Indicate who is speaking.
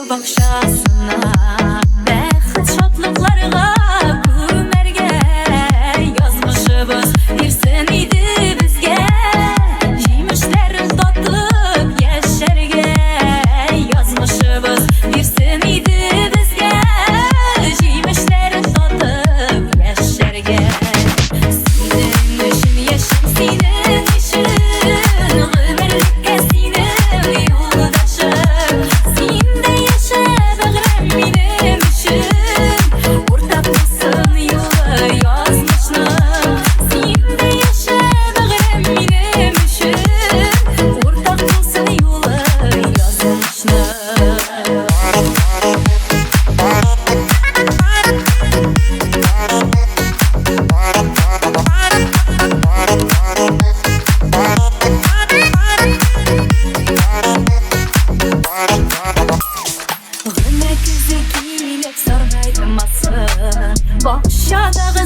Speaker 1: Bakşasına bəxt şadlıqlarına Ömərgə yazmışımız bir sən idi bizgə Yemişlərin tatlıq yaşərgə yazmışımız bir sən idi bizgə Yemişlərin tatlıq yaşərgə Senin üçün yaşam senin üçün Ömərlikə senin yoldaşım Sende yaşa bağrım benim için Ortaktasın yola yazmışım Sende yaşa bağrım benim için Ortaktasın yola yazmışım Gülme güzü giyilip sarmaydım asın Bakşaдағы